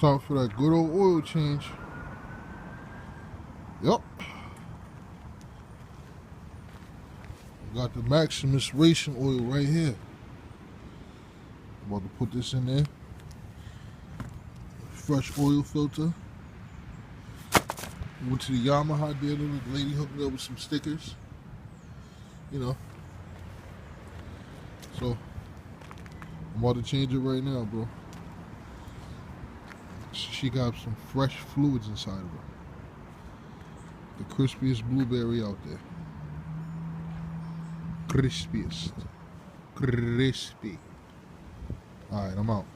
Time for that good old oil change. Yep. Got the Maximus Racing Oil right here. I'm about to put this in there. Fresh oil filter. Went to the Yamaha dealer. The lady hooked me up with some stickers. You know. So, I'm about to change it right now, bro. She got some fresh fluids inside of her. The crispiest blueberry out there. Crispiest. Crispy. Alright, I'm out.